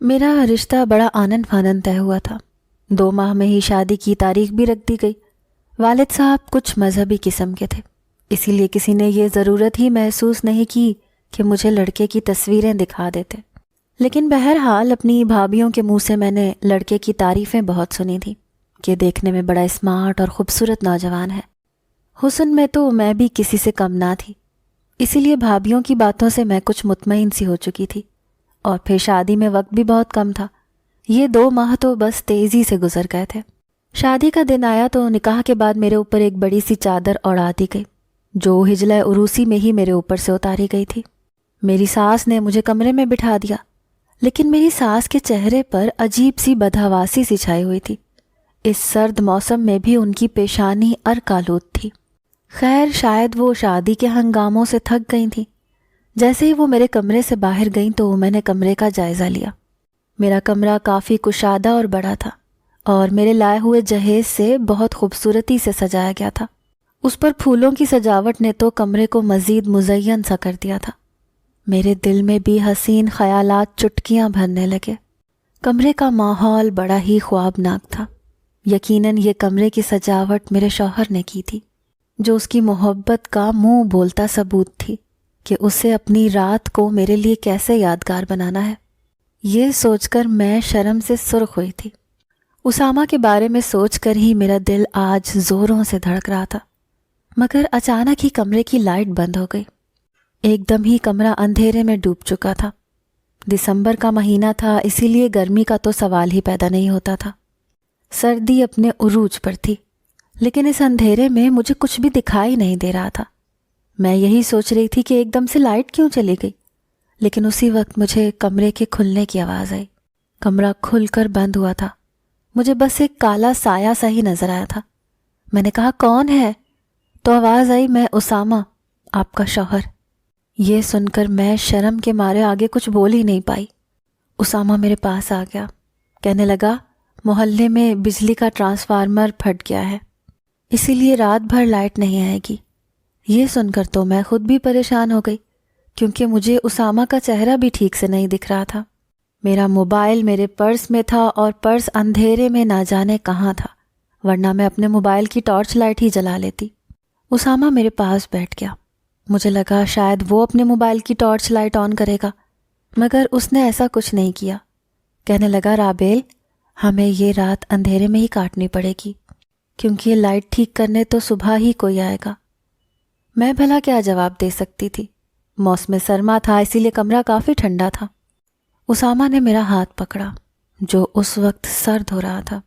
میرا رشتہ بڑا آنن فانن طے ہوا تھا۔ 2 ماہ میں ہی شادی کی تاریخ بھی رکھ دی گئی۔ والد صاحب کچھ مذہبی قسم کے تھے، اسی لیے کسی نے یہ ضرورت ہی محسوس نہیں کی کہ مجھے لڑکے کی تصویریں دکھا دیتے۔ لیکن بہرحال اپنی بھابھیوں کے منہ سے میں نے لڑکے کی تعریفیں بہت سنی تھیں کہ دیکھنے میں بڑا اسمارٹ اور خوبصورت نوجوان ہے۔ حسن میں تو میں بھی کسی سے کم نہ تھی، اسی لیے بھابھیوں کی باتوں سے میں کچھ مطمئن سی ہو چکی تھی۔ اور پھر شادی میں وقت بھی بہت کم تھا، یہ 2 ماہ تو بس تیزی سے گزر گئے تھے۔ شادی کا دن آیا تو نکاح کے بعد میرے اوپر ایک بڑی سی چادر اوڑھا دی گئی، جو ہجلہ عروسی میں ہی میرے اوپر سے اتاری گئی تھی۔ میری ساس نے مجھے کمرے میں بٹھا دیا، لیکن میری ساس کے چہرے پر عجیب سی بدحواسی سی چھائی ہوئی تھی۔ اس سرد موسم میں بھی ان کی پیشانی ارکالود تھی۔ خیر، شاید وہ شادی کے ہنگاموں سے تھک گئی تھیں۔ جیسے ہی وہ میرے کمرے سے باہر گئیں تو میں نے کمرے کا جائزہ لیا۔ میرا کمرہ کافی کشادہ اور بڑا تھا، اور میرے لائے ہوئے جہیز سے بہت خوبصورتی سے سجایا گیا تھا۔ اس پر پھولوں کی سجاوٹ نے تو کمرے کو مزید مزین سا کر دیا تھا۔ میرے دل میں بھی حسین خیالات چٹکیاں بھرنے لگے۔ کمرے کا ماحول بڑا ہی خوابناک تھا۔ یقیناً یہ کمرے کی سجاوٹ میرے شوہر نے کی تھی، جو اس کی محبت کا منہ بولتا ثبوت تھی کہ اسے اپنی رات کو میرے لیے کیسے یادگار بنانا ہے۔ یہ سوچ کر میں شرم سے سرخ ہوئی تھی۔ اسامہ کے بارے میں سوچ کر ہی میرا دل آج زوروں سے دھڑک رہا تھا، مگر اچانک ہی کمرے کی لائٹ بند ہو گئی۔ ایک دم ہی کمرہ اندھیرے میں ڈوب چکا تھا۔ دسمبر کا مہینہ تھا، اسی لیے گرمی کا تو سوال ہی پیدا نہیں ہوتا تھا۔ سردی اپنے عروج پر تھی، لیکن اس اندھیرے میں مجھے کچھ بھی دکھائی نہیں دے رہا تھا۔ میں یہی سوچ رہی تھی کہ ایک دم سے لائٹ کیوں چلی گئی، لیکن اسی وقت مجھے کمرے کے کھلنے کی آواز آئی۔ کمرہ کھل کر بند ہوا تھا، مجھے بس ایک کالا سایہ سا ہی نظر آیا تھا۔ میں نے کہا، کون ہے؟ تو آواز آئی، میں اسامہ، آپ کا شوہر۔ یہ سن کر میں شرم کے مارے آگے کچھ بول ہی نہیں پائی۔ اسامہ میرے پاس آ گیا، کہنے لگا، محلے میں بجلی کا ٹرانسفارمر پھٹ گیا ہے، اسی لیے رات بھر لائٹ نہیں آئے گی۔ یہ سن کر تو میں خود بھی پریشان ہو گئی، کیونکہ مجھے اسامہ کا چہرہ بھی ٹھیک سے نہیں دکھ رہا تھا۔ میرا موبائل میرے پرس میں تھا، اور پرس اندھیرے میں نہ جانے کہاں تھا، ورنہ میں اپنے موبائل کی ٹارچ لائٹ ہی جلا لیتی۔ اسامہ میرے پاس بیٹھ گیا۔ مجھے لگا شاید وہ اپنے موبائل کی ٹارچ لائٹ آن کرے گا، مگر اس نے ایسا کچھ نہیں کیا۔ کہنے لگا، رابیل، ہمیں یہ رات اندھیرے میں ہی کاٹنی پڑے گی، کیونکہ یہ لائٹ ٹھیک کرنے تو صبح ہی کوئی آئے گا۔ میں بھلا کیا جواب دے سکتی تھی؟ موسم سرما تھا، اسی لیے کمرہ کافی ٹھنڈا تھا۔ اسامہ نے میرا ہاتھ پکڑا، جو اس وقت سرد ہو رہا تھا،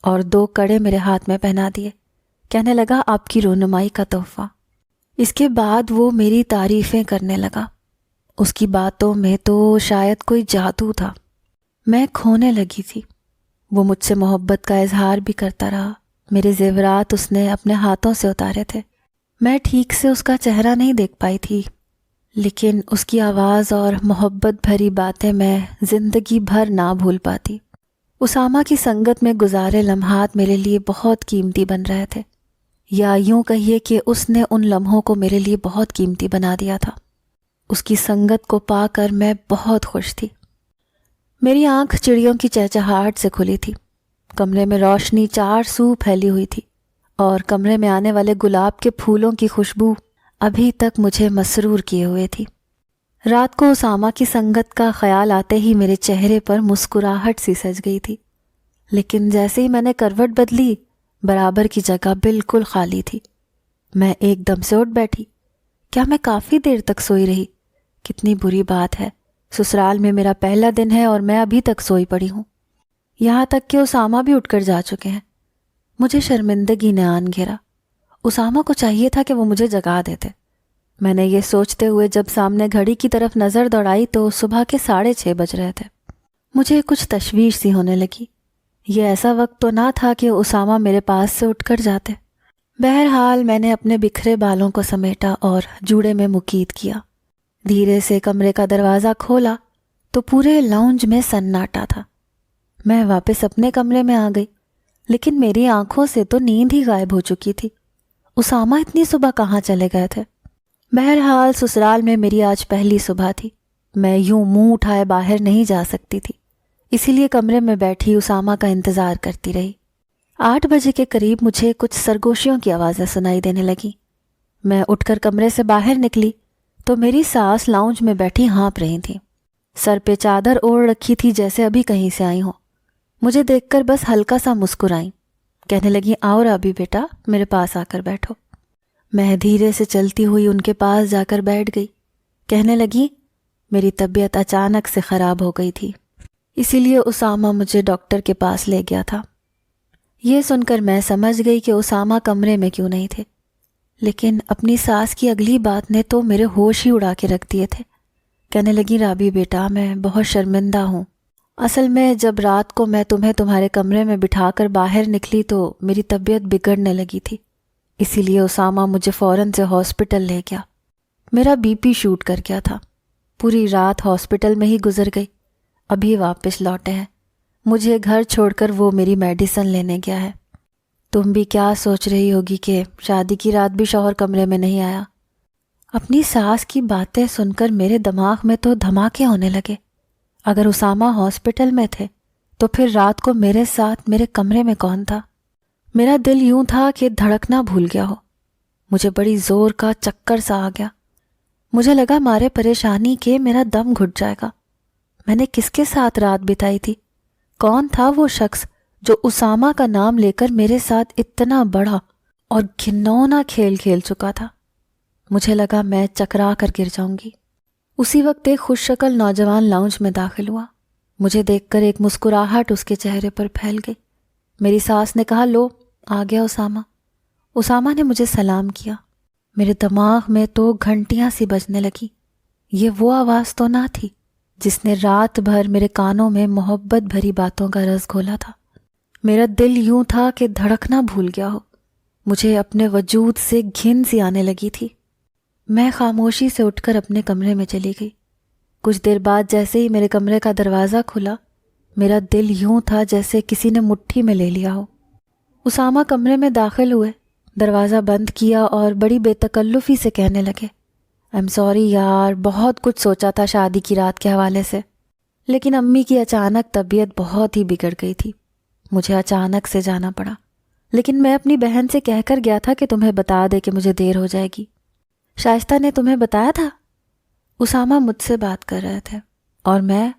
اور 2 کڑے میرے ہاتھ میں پہنا دیے۔ کہنے لگا، آپ کی رونمائی کا تحفہ۔ اس کے بعد وہ میری تعریفیں کرنے لگا۔ اس کی باتوں میں تو شاید کوئی جادو تھا۔ میں کھونے لگی تھی۔ وہ مجھ سے محبت کا اظہار بھی کرتا رہا۔ میرے زیورات اس نے اپنے ہاتھوں سے اتارے تھے۔ میں ٹھیک سے اس کا چہرہ نہیں دیکھ پائی تھی، لیکن اس کی آواز اور محبت بھری باتیں میں زندگی بھر نہ بھول پاتی۔ اسامہ کی سنگت میں گزارے لمحات میرے لیے بہت قیمتی بن رہے تھے، یا یوں کہیے کہ اس نے ان لمحوں کو میرے لیے بہت قیمتی بنا دیا تھا۔ اس کی سنگت کو پا کر میں بہت خوش تھی۔ میری آنکھ چڑیوں کی چہچہاہٹ سے کھلی تھی۔ کمرے میں روشنی 4 سو پھیلی ہوئی تھی، اور کمرے میں آنے والے گلاب کے پھولوں کی خوشبو ابھی تک مجھے مسرور کیے ہوئے تھی۔ رات کو اسامہ کی سنگت کا خیال آتے ہی میرے چہرے پر مسکراہٹ سی سج گئی تھی، لیکن جیسے ہی میں نے کروٹ بدلی، برابر کی جگہ بالکل خالی تھی۔ میں ایک دم سے اٹھ بیٹھی۔ کیا میں کافی دیر تک سوئی رہی؟ کتنی بری بات ہے، سسرال میں میرا پہلا دن ہے اور میں ابھی تک سوئی پڑی ہوں، یہاں تک کہ اسامہ بھی اٹھ کر جا چکے ہیں۔ مجھے شرمندگی نے آن گھیرا۔ اسامہ کو چاہیے تھا کہ وہ مجھے جگا دیتے۔ میں نے یہ سوچتے ہوئے جب سامنے گھڑی کی طرف نظر دوڑائی تو صبح کے 6:30 بج رہے تھے۔ مجھے کچھ تشویش سی ہونے لگی۔ یہ ایسا وقت تو نہ تھا کہ اسامہ میرے پاس سے اٹھ کر جاتے۔ بہرحال میں نے اپنے بکھرے بالوں کو سمیٹا اور جوڑے میں مکید کیا۔ دھیرے سے کمرے کا دروازہ کھولا تو پورے لاؤنج میں سناٹا تھا۔ میں واپس اپنے کمرے میں آ گئی، لیکن میری آنکھوں سے تو نیند ہی غائب ہو چکی تھی۔ اسامہ اتنی صبح کہاں چلے گئے تھے؟ بہرحال سسرال میں میری آج پہلی صبح تھی۔ میں یوں منہ اٹھائے باہر نہیں جا سکتی تھی، اسی لیے کمرے میں بیٹھی اسامہ کا انتظار کرتی رہی۔ 8 بجے کے قریب مجھے کچھ سرگوشیوں کی آوازیں سنائی دینے لگیں۔ میں اٹھ کر کمرے سے باہر نکلی تو میری ساس لاؤنج میں بیٹھی ہانپ رہی تھیں، سر پہ چادر اوڑھ رکھی تھی جیسے ابھی کہیں سے آئی ہوں۔ مجھے دیکھ کر بس ہلکا سا مسکرائیں، کہنے لگیں آؤ رابی بیٹا میرے پاس آ کر بیٹھو۔ میں دھیرے سے چلتی ہوئی ان کے پاس جا کر بیٹھ گئی۔ کہنے لگی میری طبیعت اچانک سے خراب ہو گئی تھی، اسی لیے اسامہ مجھے ڈاکٹر کے پاس لے گیا تھا۔ یہ سن کر میں سمجھ گئی کہ اسامہ کمرے میں کیوں نہیں تھے، لیکن اپنی ساس کی اگلی بات نے تو میرے ہوش ہی اڑا کے رکھ دیے تھے۔ کہنے لگی رابی بیٹا میں بہت شرمندہ ہوں، اصل میں جب رات کو میں تمہیں تمہارے کمرے میں بٹھا کر باہر نکلی تو میری طبیعت بگڑنے لگی تھی، اسی لیے اسامہ مجھے فوراً سے ہاسپٹل لے گیا۔ میرا بی پی شوٹ کر گیا تھا، پوری رات ہاسپٹل میں ہی گزر گئی، ابھی واپس لوٹے ہیں۔ مجھے گھر چھوڑ کر وہ میری میڈیسن لینے گیا ہے۔ تم بھی کیا سوچ رہی ہوگی کہ شادی کی رات بھی شوہر کمرے میں نہیں آیا۔ اپنی ساس کی باتیں سن کر میرے دماغ میں تو دھماکے ہونے لگے۔ اگر اسامہ ہاسپٹل میں تھے تو پھر رات کو میرے ساتھ میرے کمرے میں کون تھا؟ میرا دل یوں تھا کہ دھڑکنا بھول گیا ہو۔ مجھے بڑی زور کا چکر سا آ گیا۔ مجھے لگا مارے پریشانی کے میرا دم گھٹ جائے گا۔ میں نے کس کے ساتھ رات بتائی تھی؟ کون تھا وہ شخص جو اسامہ کا نام لے کر میرے ساتھ اتنا بڑا اور گھنونا کھیل کھیل چکا تھا؟ مجھے لگا میں چکرا کر گر جاؤں گی۔ اسی وقت ایک خوش شکل نوجوان لاؤنج میں داخل ہوا۔ مجھے دیکھ کر ایک مسکراہٹ اس کے چہرے پر پھیل گئی۔ میری ساس نے کہا لو آ گیا اسامہ۔ اسامہ نے مجھے سلام کیا۔ میرے دماغ میں تو گھنٹیاں سی بجنے لگی۔ یہ وہ آواز تو نہ تھی جس نے رات بھر میرے کانوں میں محبت بھری باتوں کا رس گھولا تھا۔ میرا دل یوں تھا کہ دھڑکنا بھول گیا ہو۔ مجھے اپنے وجود سے گھن سی آنے لگی تھی۔ میں خاموشی سے اٹھ کر اپنے کمرے میں چلی گئی۔ کچھ دیر بعد جیسے ہی میرے کمرے کا دروازہ کھلا، میرا دل یوں تھا جیسے کسی نے مٹھی میں لے لیا ہو۔ اسامہ کمرے میں داخل ہوئے، دروازہ بند کیا اور بڑی بے تکلفی سے کہنے لگے I'm sorry یار، بہت کچھ سوچا تھا شادی کی رات کے حوالے سے، لیکن امی کی اچانک طبیعت بہت ہی بگڑ گئی تھی، مجھے اچانک سے جانا پڑا، لیکن میں اپنی بہن سے کہہ کر گیا تھا کہ تمہیں بتا دے کہ مجھے دیر ہو جائے گی۔ شائستہ نے تمہیں بتایا تھا؟ اسامہ مجھ سے بات کر رہے تھے اور میں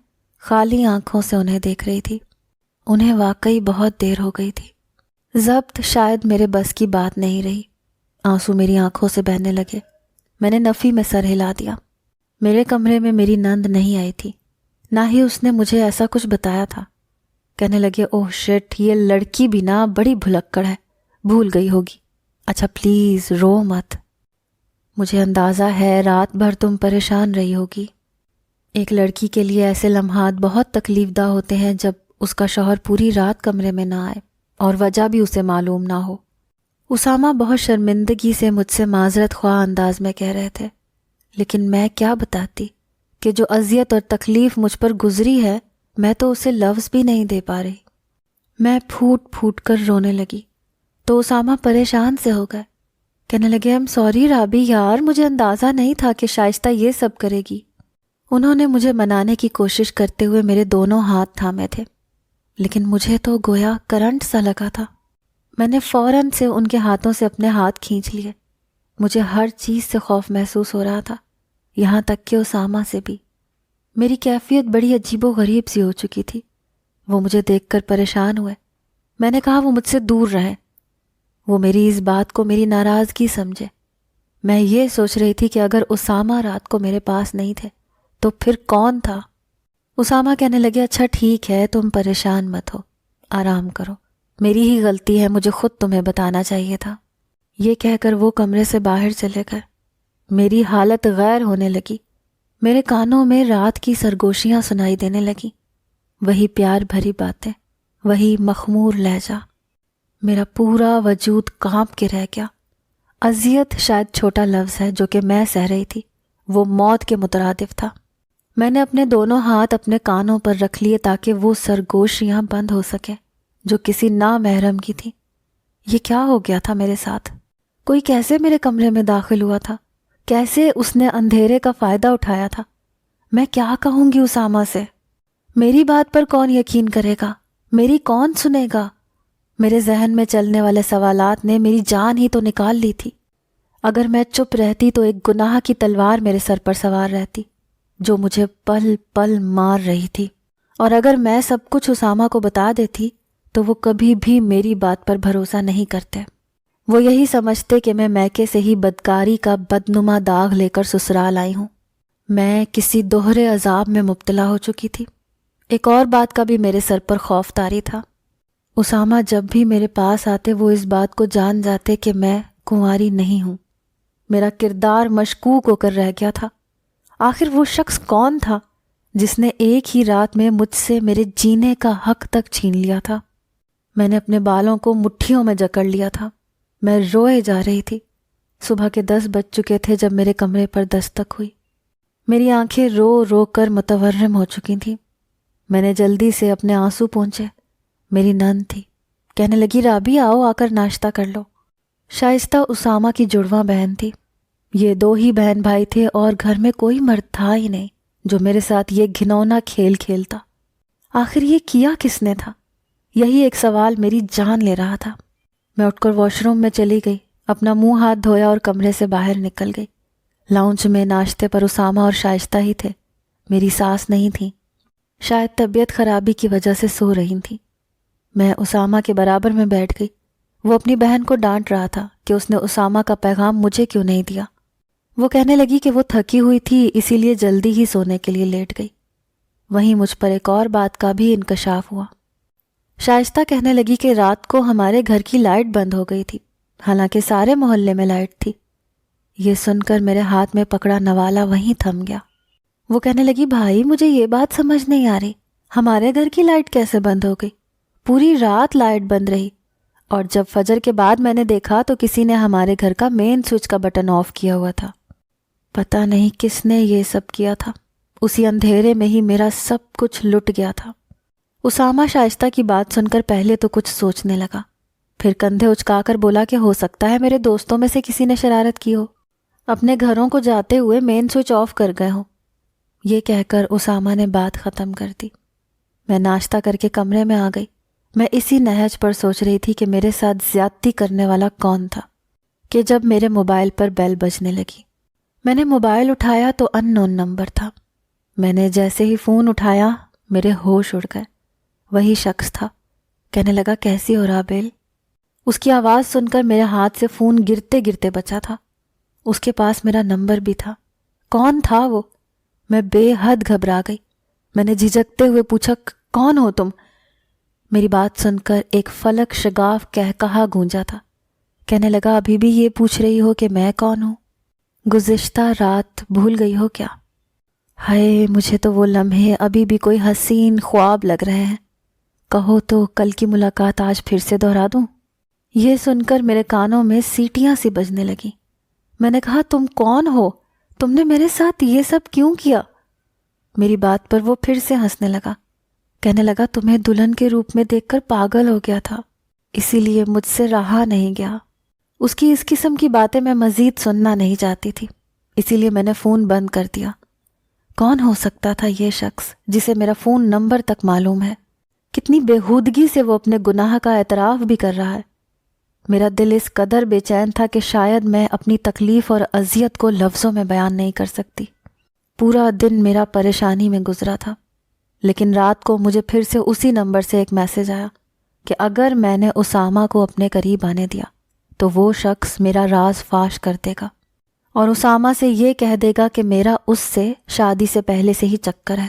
خالی آنکھوں سے انہیں دیکھ رہی تھی۔ انہیں واقعی بہت دیر ہو گئی تھی۔ ضبط شاید میرے بس کی بات نہیں رہی، آنسو میری آنکھوں سے بہنے لگے۔ میں نے نفی میں سر ہلا دیا۔ میرے کمرے میں میری نند نہیں آئی تھی، نہ ہی اس نے مجھے ایسا کچھ بتایا تھا۔ کہنے لگے اوہ شٹ، یہ لڑکی بھی نا بڑی بھلکڑ ہے، بھول گئی ہوگی۔ اچھا پلیز رو مت، مجھے اندازہ ہے رات بھر تم پریشان رہی ہوگی۔ ایک لڑکی کے لیے ایسے لمحات بہت تکلیف دہ ہوتے ہیں جب اس کا شوہر پوری رات کمرے میں نہ آئے اور وجہ بھی اسے معلوم نہ ہو۔ اسامہ بہت شرمندگی سے مجھ سے معذرت خواہ انداز میں کہہ رہے تھے، لیکن میں کیا بتاتی کہ جو اذیت اور تکلیف مجھ پر گزری ہے میں تو اسے لفظ بھی نہیں دے پا رہی۔ میں پھوٹ پھوٹ کر رونے لگی تو اسامہ پریشان سے ہو گئے۔ کہنے لگے I'm sorry رابی یار، مجھے اندازہ نہیں تھا کہ شائستہ یہ سب کرے گی۔ انہوں نے مجھے منانے کی کوشش کرتے ہوئے میرے دونوں ہاتھ تھامے تھے، لیکن مجھے تو گویا کرنٹ سا لگا تھا۔ میں نے فوراً سے ان کے ہاتھوں سے اپنے ہاتھ کھینچ لیے۔ مجھے ہر چیز سے خوف محسوس ہو رہا تھا، یہاں تک کہ اسامہ سے بھی۔ میری کیفیت بڑی عجیب و غریب سی ہو چکی تھی۔ وہ مجھے دیکھ کر پریشان ہوئے۔ میں نے کہا وہ مجھ سے دور رہیں۔ وہ میری اس بات کو میری ناراضگی سمجھے۔ میں یہ سوچ رہی تھی کہ اگر اسامہ رات کو میرے پاس نہیں تھے تو پھر کون تھا؟ اسامہ کہنے لگے اچھا ٹھیک ہے، تم پریشان مت ہو، آرام کرو، میری ہی غلطی ہے، مجھے خود تمہیں بتانا چاہیے تھا۔ یہ کہہ کر وہ کمرے سے باہر چلے گئے۔ میری حالت غیر ہونے لگی۔ میرے کانوں میں رات کی سرگوشیاں سنائی دینے لگیں، وہی پیار بھری باتیں، وہی مخمور لہجہ۔ میرا پورا وجود کانپ کے رہ گیا۔ اذیت شاید چھوٹا لفظ ہے جو کہ میں سہ رہی تھی، وہ موت کے مترادف تھا۔ میں نے اپنے دونوں ہاتھ اپنے کانوں پر رکھ لیے تاکہ وہ سرگوشیاں بند ہو سکیں جو کسی نامحرم کی تھی۔ یہ کیا ہو گیا تھا میرے ساتھ؟ کوئی کیسے میرے کمرے میں داخل ہوا تھا؟ کیسے اس نے اندھیرے کا فائدہ اٹھایا تھا؟ میں کیا کہوں گی اسامہ سے؟ میری بات پر کون یقین کرے گا؟ میری کون سنے گا؟ میرے ذہن میں چلنے والے سوالات نے میری جان ہی تو نکال لی تھی۔ اگر میں چپ رہتی تو ایک گناہ کی تلوار میرے سر پر سوار رہتی جو مجھے پل پل مار رہی تھی، اور اگر میں سب کچھ اسامہ کو بتا دیتی تو وہ کبھی بھی میری بات پر بھروسہ نہیں کرتے۔ وہ یہی سمجھتے کہ میں میکے سے ہی بدکاری کا بدنما داغ لے کر سسرال آئی ہوں۔ میں کسی دوہرے عذاب میں مبتلا ہو چکی تھی۔ ایک اور بات کا بھی میرے سر پر خوف طاری تھا۔ اسامہ جب بھی میرے پاس آتے وہ اس بات کو جان جاتے کہ میں کنواری نہیں ہوں۔ میرا کردار مشکوک ہو کر رہ گیا تھا۔ آخر وہ شخص کون تھا جس نے ایک ہی رات میں مجھ سے میرے جینے کا حق تک چھین لیا تھا؟ میں نے اپنے بالوں کو مٹھیوں میں جکڑ لیا تھا۔ میں روئے جا رہی تھی۔ صبح کے 10 بج چکے تھے جب میرے کمرے پر دستک ہوئی۔ میری آنکھیں رو رو کر متورم ہو چکی تھیں۔ میں نے جلدی سے اپنے آنسو پونچھے۔ میری نند تھی، کہنے لگی رابی آؤ آ کر ناشتہ کر لو۔ شائستہ اسامہ کی جڑواں بہن تھی۔ یہ 2 ہی بہن بھائی تھے اور گھر میں کوئی مرد تھا ہی نہیں جو میرے ساتھ یہ گھنونا کھیل کھیلتا۔ آخر یہ کیا کس نے تھا؟ یہی ایک سوال میری جان لے رہا تھا۔ میں اٹھ کر واش روم میں چلی گئی، اپنا منہ ہاتھ دھویا اور کمرے سے باہر نکل گئی۔ لاؤنج میں ناشتے پر اسامہ اور شائستہ ہی تھے، میری ساس نہیں تھی، شاید طبیعت خرابی کی وجہ سے سو رہی تھی۔ میں اسامہ کے برابر میں بیٹھ گئی۔ وہ اپنی بہن کو ڈانٹ رہا تھا کہ اس نے اسامہ کا پیغام مجھے کیوں نہیں دیا۔ وہ کہنے لگی کہ وہ تھکی ہوئی تھی اسی لیے جلدی ہی سونے کے لیے لیٹ گئی۔ وہیں مجھ پر ایک اور بات کا بھی انکشاف ہوا۔ شائستہ کہنے لگی کہ رات کو ہمارے گھر کی لائٹ بند ہو گئی تھی، حالانکہ سارے محلے میں لائٹ تھی۔ یہ سن کر میرے ہاتھ میں پکڑا نوالا وہیں تھم گیا۔ وہ کہنے لگی بھائی مجھے یہ بات سمجھ نہیں آ رہی، ہمارے گھر کی لائٹ کیسے بند ہو گئی؟ پوری رات لائٹ بند رہی، اور جب فجر کے بعد میں نے دیکھا تو کسی نے ہمارے گھر کا مین سوئچ کا بٹن آف کیا ہوا تھا۔ پتہ نہیں کس نے یہ سب کیا تھا۔ اسی اندھیرے میں ہی میرا سب کچھ لٹ گیا تھا۔ اسامہ شائستہ کی بات سن کر پہلے تو کچھ سوچنے لگا، پھر کندھے اچکا کر بولا کہ ہو سکتا ہے میرے دوستوں میں سے کسی نے شرارت کی ہو، اپنے گھروں کو جاتے ہوئے مین سوئچ آف کر گئے ہوں۔ یہ کہہ کر اسامہ نے بات ختم کر دی۔ میں ناشتہ کر کے کمرے میں آ گئی۔ میں اسی نہج پر سوچ رہی تھی کہ میرے ساتھ زیادتی کرنے والا کون تھا کہ جب میرے موبائل پر بیل بجنے لگی۔ میں نے موبائل اٹھایا تو ان نون نمبر تھا۔ میں نے جیسے ہی فون اٹھایا میرے ہوش اڑ گئے۔ وہی شخص تھا۔ کہنے لگا کیسی ہو رابل؟ اس کی آواز سن کر میرے ہاتھ سے فون گرتے گرتے بچا تھا۔ اس کے پاس میرا نمبر بھی تھا۔ کون تھا وہ؟ میں بے حد گھبرا گئی۔ میں نے جھجکتے ہوئے پوچھا کون ہو تم؟ میری بات سن کر ایک فلک شگاف کہا گونجا تھا۔ کہنے لگا ابھی بھی یہ پوچھ رہی ہو کہ میں کون ہوں؟ گزشتہ رات بھول گئی ہو کیا؟ ہائے مجھے تو وہ لمحے ابھی بھی کوئی حسین خواب لگ رہے ہیں۔ کہو تو کل کی ملاقات آج پھر سے دہرا دوں؟ یہ سن کر میرے کانوں میں سیٹیاں سی بجنے لگیں۔ میں نے کہا تم کون ہو؟ تم نے میرے ساتھ یہ سب کیوں کیا؟ میری بات پر وہ پھر سے ہنسنے لگا۔ کہنے لگا تمہیں دلہن کے روپ میں دیکھ کر پاگل ہو گیا تھا، اسی لیے مجھ سے رہا نہیں گیا۔ اس کی اس قسم کی باتیں میں مزید سننا نہیں چاہتی تھی، اسی لیے میں نے فون بند کر دیا۔ کون ہو سکتا تھا یہ شخص جسے میرا فون نمبر تک معلوم ہے؟ کتنی بےہودگی سے وہ اپنے گناہ کا اعتراف بھی کر رہا ہے۔ میرا دل اس قدر بے چین تھا کہ شاید میں اپنی تکلیف اور اذیت کو لفظوں میں بیان نہیں کر سکتی۔ پورا دن میرا پریشانی میں گزرا تھا، لیکن رات کو مجھے پھر سے اسی نمبر سے ایک میسج آیا کہ اگر میں نے اسامہ کو اپنے قریب آنے دیا تو وہ شخص میرا راز فاش کر دے گا اور اسامہ سے یہ کہہ دے گا کہ میرا اس سے شادی سے پہلے سے ہی چکر ہے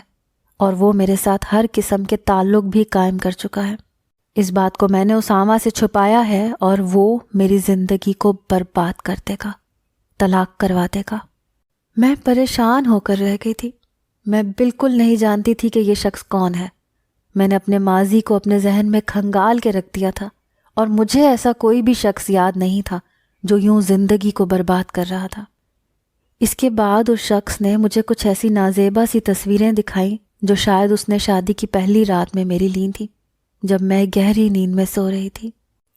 اور وہ میرے ساتھ ہر قسم کے تعلق بھی قائم کر چکا ہے۔ اس بات کو میں نے اسامہ سے چھپایا ہے اور وہ میری زندگی کو برباد کر دے گا، طلاق کروا دے گا۔ میں پریشان ہو کر رہ گئی تھی۔ میں بالکل نہیں جانتی تھی کہ یہ شخص کون ہے۔ میں نے اپنے ماضی کو اپنے ذہن میں کھنگال کے رکھ دیا تھا اور مجھے ایسا کوئی بھی شخص یاد نہیں تھا جو یوں زندگی کو برباد کر رہا تھا۔ اس کے بعد اس شخص نے مجھے کچھ ایسی نازیبا سی تصویریں دکھائیں جو شاید اس نے شادی کی پہلی رات میں میری لی تھی، جب میں گہری نیند میں سو رہی تھی۔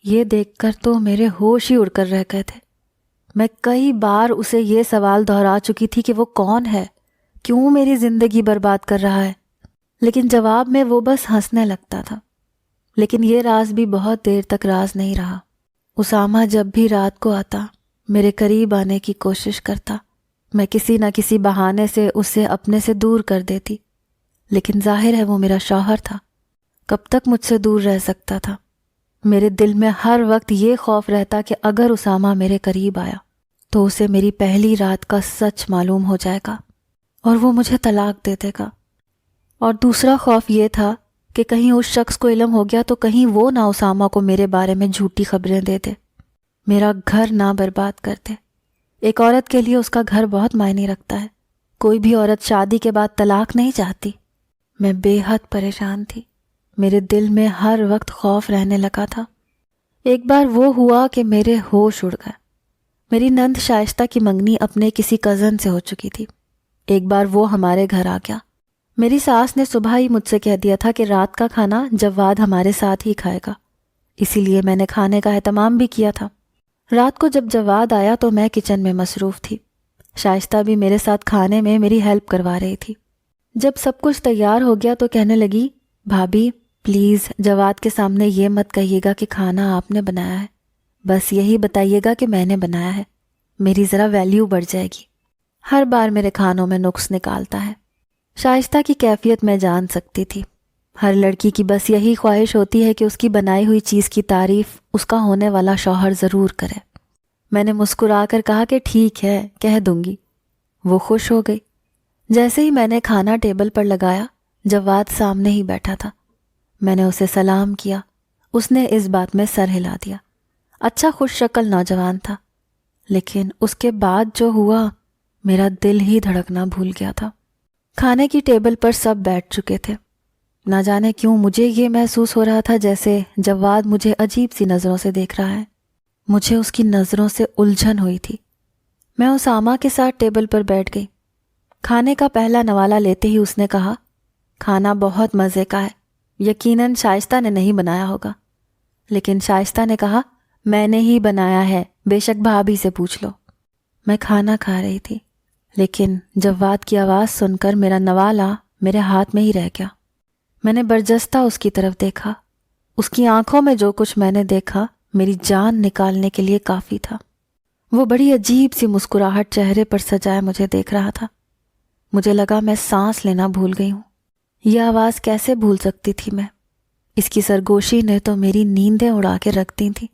یہ دیکھ کر تو میرے ہوش ہی اڑ کر رہ گئے تھے۔ میں کئی بار اسے یہ سوال دہرا چکی تھی کہ وہ کون ہے، کیوں میری زندگی برباد کر رہا ہے۔ لیکن جواب میں وہ بس ہنسنے لگتا تھا۔ لیکن یہ راز بھی بہت دیر تک راز نہیں رہا۔ اسامہ جب بھی رات کو آتا، میرے قریب آنے کی کوشش کرتا، میں کسی نہ کسی بہانے سے اسے اپنے سے دور کر دیتی، لیکن ظاہر ہے وہ میرا شوہر تھا، کب تک مجھ سے دور رہ سکتا تھا؟ میرے دل میں ہر وقت یہ خوف رہتا کہ اگر اسامہ میرے قریب آیا تو اسے میری پہلی رات کا سچ معلوم ہو جائے گا اور وہ مجھے طلاق دے دے گا۔ اور دوسرا خوف یہ تھا کہ کہیں اس شخص کو علم ہو گیا تو کہیں وہ نہ اسامہ کو میرے بارے میں جھوٹی خبریں دے دے، میرا گھر نہ برباد کر دے۔ ایک عورت کے لیے اس کا گھر بہت معنی رکھتا ہے، کوئی بھی عورت شادی کے بعد طلاق نہیں چاہتی۔ میں بے حد پریشان تھی، میرے دل میں ہر وقت خوف رہنے لگا تھا۔ ایک بار وہ ہوا کہ میرے ہوش اڑ گئے۔ میری نند شائستہ کی منگنی اپنے کسی کزن سے ہو چکی تھی۔ ایک بار وہ ہمارے گھر آ گیا۔ میری ساس نے صبح ہی مجھ سے کہہ دیا تھا کہ رات کا کھانا جواد ہمارے ساتھ ہی کھائے گا، اسی لیے میں نے کھانے کا اہتمام بھی کیا تھا۔ رات کو جب جواد آیا تو میں کچن میں مصروف تھی، شائستہ بھی میرے ساتھ کھانے میں میری ہیلپ کروا رہی تھی۔ جب سب کچھ تیار ہو گیا تو کہنے لگی، بھابی پلیز جواد کے سامنے یہ مت کہیے گا کہ کھانا آپ نے بنایا ہے، بس یہی بتائیے گا کہ میں نے بنایا ہے، میری ذرا ویلیو بڑھ جائے گی۔ ہر بار میرے کھانوں میں نقص نکالتا ہے۔ شائستہ کی کیفیت میں جان سکتی تھی، ہر لڑکی کی بس یہی خواہش ہوتی ہے کہ اس کی بنائی ہوئی چیز کی تعریف اس کا ہونے والا شوہر ضرور کرے۔ میں نے مسکرا کر کہا کہ ٹھیک ہے، کہہ دوں گی۔ وہ خوش ہو گئی۔ جیسے ہی میں نے کھانا ٹیبل پر لگایا، جواد سامنے ہی بیٹھا تھا۔ میں نے اسے سلام کیا، اس نے اس بات میں سر ہلا دیا۔ اچھا خوش شکل نوجوان تھا، لیکن اس کے بعد جو ہوا میرا دل ہی دھڑکنا بھول گیا تھا۔ کھانے کی ٹیبل پر سب بیٹھ چکے تھے۔ نہ جانے کیوں مجھے یہ محسوس ہو رہا تھا جیسے جواد مجھے عجیب سی نظروں سے دیکھ رہا ہے۔ مجھے اس کی نظروں سے الجھن ہوئی تھی۔ میں اسامہ کے ساتھ ٹیبل پر بیٹھ گئی۔ کھانے کا پہلا نوالا لیتے ہی اس نے کہا، کھانا بہت مزے کا ہے، یقیناً شائستہ نے نہیں بنایا ہوگا۔ لیکن شائستہ نے کہا، میں نے ہی بنایا ہے، بے شک بھابھی سے پوچھ لو۔ میں کھانا کھا رہی تھی، لیکن جواد کی آواز سن کر میرا نوالا میرے ہاتھ میں ہی رہ گیا۔ میں نے برجستہ اس کی طرف دیکھا۔ اس کی آنکھوں میں جو کچھ میں نے دیکھا میری جان نکالنے کے لیے کافی تھا۔ وہ بڑی عجیب سی مسکراہٹ چہرے پر سجائے مجھے دیکھ رہا تھا۔ مجھے لگا میں سانس لینا بھول گئی ہوں۔ یہ آواز کیسے بھول سکتی تھی میں؟ اس کی سرگوشی نے تو میری نیندیں اڑا کے رکھ دی تھی،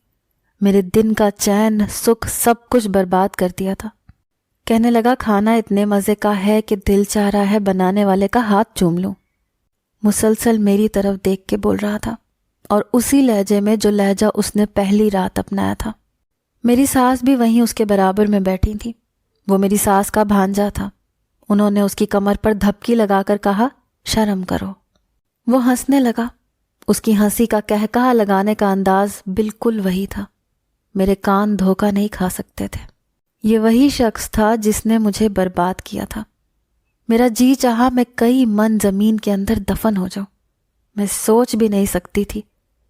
میرے دن کا چین سکھ سب کچھ برباد کر دیا تھا۔ کہنے لگا، کھانا اتنے مزے کا ہے کہ دل چاہ رہا ہے بنانے والے کا ہاتھ چوم لوں۔ مسلسل میری طرف دیکھ کے بول رہا تھا، اور اسی لہجے میں جو لہجہ اس نے پہلی رات اپنایا تھا۔ میری ساس بھی وہیں اس کے برابر میں بیٹھی تھی۔ وہ میری ساس کا بھانجا تھا۔ انہوں نے اس کی کمر پر دھپکی لگا کر کہا، شرم کرو۔ وہ ہنسنے لگا۔ اس کی ہنسی کا قہقہا لگانے کا انداز بالکل وہی تھا۔ میرے کان دھوکہ نہیں کھا سکتے تھے۔ یہ وہی شخص تھا جس نے مجھے برباد کیا تھا۔ میرا جی چاہا میں کئی من زمین کے اندر دفن ہو جاؤں۔ میں سوچ بھی نہیں سکتی تھی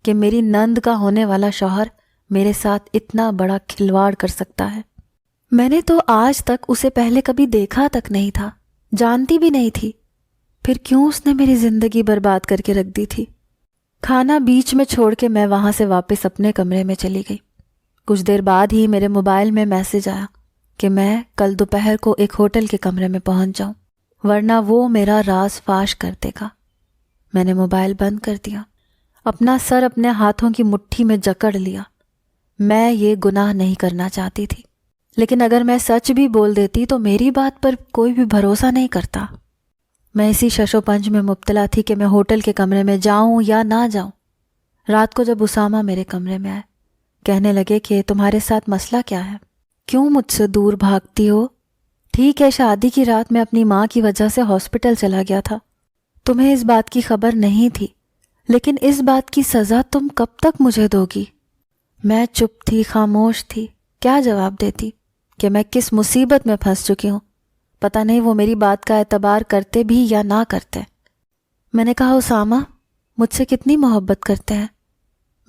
کہ میری نند کا ہونے والا شوہر میرے ساتھ اتنا بڑا کھلواڑ کر سکتا ہے۔ میں نے تو آج تک اسے پہلے کبھی دیکھا تک نہیں تھا، جانتی بھی نہیں تھی، پھر کیوں اس نے میری زندگی برباد کر کے رکھ دی تھی؟ کھانا بیچ میں چھوڑ کے میں وہاں سے واپس اپنے کمرے میں چلی گئی۔ کچھ دیر بعد ہی میرے موبائل میں میسج آیا کہ میں کل دوپہر کو ایک ہوٹل کے کمرے میں پہنچ جاؤں، ورنہ وہ میرا راز فاش کر دے گا۔ میں نے موبائل بند کر دیا، اپنا سر اپنے ہاتھوں کی مٹھی میں جکڑ لیا۔ میں یہ گناہ نہیں کرنا چاہتی تھی، لیکن اگر میں سچ بھی بول دیتی تو میری بات پر کوئی بھی بھروسہ نہیں کرتا۔ میں اسی شش و پنج میں مبتلا تھی کہ میں ہوٹل کے کمرے میں جاؤں یا نہ جاؤں۔ رات کو جب اسامہ میرے کمرے میں آئے، کہنے لگے کہ تمہارے ساتھ مسئلہ کیا ہے؟ کیوں مجھ سے دور بھاگتی ہو؟ ٹھیک ہے، شادی کی رات میں اپنی ماں کی وجہ سے ہاسپٹل چلا گیا تھا، تمہیں اس بات کی خبر نہیں تھی، لیکن اس بات کی سزا تم کب تک مجھے دو گی؟ میں چپ تھی، خاموش تھی، کیا جواب دیتی کہ میں کس مصیبت میں پھنس چکی ہوں؟ پتہ نہیں وہ میری بات کا اعتبار کرتے بھی یا نہ کرتے۔ میں نے کہا، اسامہ مجھ سے کتنی محبت کرتے ہیں؟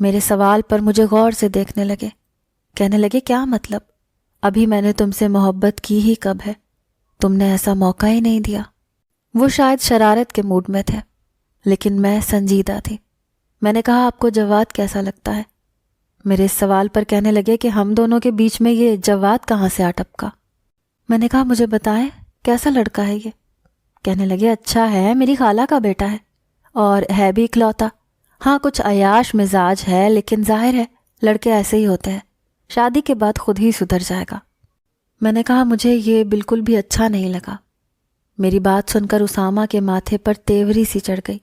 میرے سوال پر مجھے غور سے دیکھنے لگے۔ کہنے لگے، کیا مطلب؟ ابھی میں نے تم سے محبت کی ہی کب ہے؟ تم نے ایسا موقع ہی نہیں دیا۔ وہ شاید شرارت کے موڈ میں تھے۔ لیکن میں سنجیدہ تھی۔ میں نے کہا آپ کو جواد کیسا لگتا ہے؟ میرے اس سوال پر کہنے لگے کہ ہم دونوں کے بیچ میں یہ جواد کہاں سے آ ٹپکا؟ میں نے کہا مجھے بتائیں کیسا لڑکا ہے یہ؟ کہنے لگے اچھا ہے، میری خالہ کا بیٹا ہے اور ہے بھی اکلوتا۔ ہاں کچھ عیاش مزاج ہے، لیکن ظاہر ہے لڑکے ایسے ہی ہوتے ہیں، شادی کے بعد خود ہی سدھر جائے گا۔ میں نے کہا مجھے یہ بالکل بھی اچھا نہیں لگا۔ میری بات سن کر اسامہ کے ماتھے پر تیوری سی چڑھ گئی۔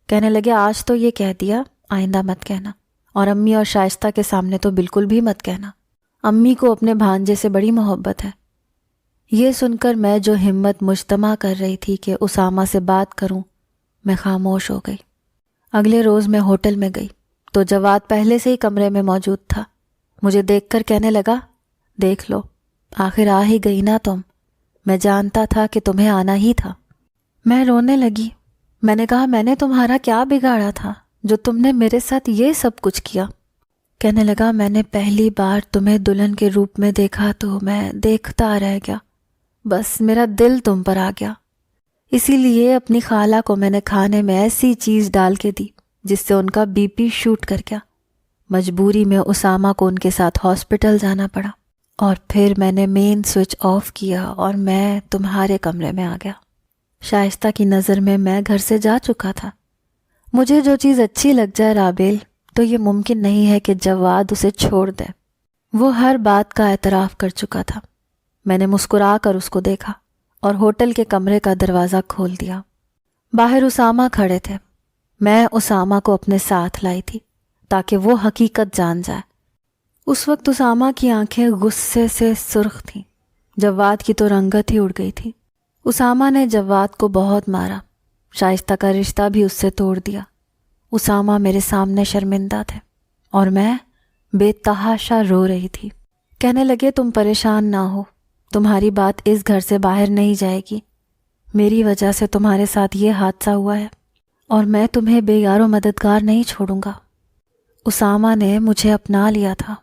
کہنے لگے آج تو یہ کہہ دیا، آئندہ مت کہنا، اور امی اور شائستہ کے سامنے تو بالکل بھی مت کہنا۔ امی کو اپنے بھانجے سے بڑی محبت ہے۔ یہ سن کر میں جو ہمت مجتمع کر رہی تھی کہ اسامہ سے بات کروں، میں خاموش ہو گئی۔ اگلے روز میں ہوٹل میں گئی تو جواد پہلے سے ہی کمرے میں موجود تھا۔ مجھے دیکھ کر کہنے لگا دیکھ لو، آخر آ ہی گئی نا تم، میں جانتا تھا کہ تمہیں آنا ہی تھا۔ میں رونے لگی۔ میں نے کہا میں نے تمہارا کیا بگاڑا تھا جو تم نے میرے ساتھ یہ سب کچھ کیا؟ کہنے لگا میں نے پہلی بار تمہیں دلہن کے روپ میں دیکھا تو میں دیکھتا رہ گیا، بس میرا دل تم پر آ گیا، اسی لیے اپنی خالہ کو میں نے کھانے میں ایسی چیز ڈال کے دی جس سے ان کا بی پی شوٹ کر گیا۔ مجبوری میں اسامہ کو ان کے ساتھ ہاسپٹل جانا پڑا، اور پھر میں نے مین سوئچ آف کیا اور میں تمہارے کمرے میں آ گیا۔ شائستہ کی نظر میں گھر سے جا چکا تھا۔ مجھے جو چیز اچھی لگ جائے رابل، تو یہ ممکن نہیں ہے کہ جواد اسے چھوڑ دے۔ وہ ہر بات کا اعتراف کر چکا تھا۔ میں نے مسکرا کر اس کو دیکھا اور ہوٹل کے کمرے کا دروازہ کھول دیا۔ باہر اسامہ کھڑے تھے۔ میں اسامہ کو اپنے ساتھ لائی تھی تاکہ وہ حقیقت جان جائے۔ اس وقت اسامہ کی آنکھیں غصے سے سرخ تھیں، جواد کی تو رنگت ہی اڑ گئی تھی۔ اسامہ نے جواد کو بہت مارا، شائستہ کا رشتہ بھی اس سے توڑ دیا۔ اسامہ میرے سامنے شرمندہ تھے اور میں بے تحاشا رو رہی تھی۔ کہنے لگے تم پریشان نہ ہو، تمہاری بات اس گھر سے باہر نہیں جائے گی۔ میری وجہ سے تمہارے ساتھ یہ حادثہ ہوا ہے اور میں تمہیں بے یار و مددگار نہیں چھوڑوں گا۔ اسامہ نے مجھے اپنا لیا تھا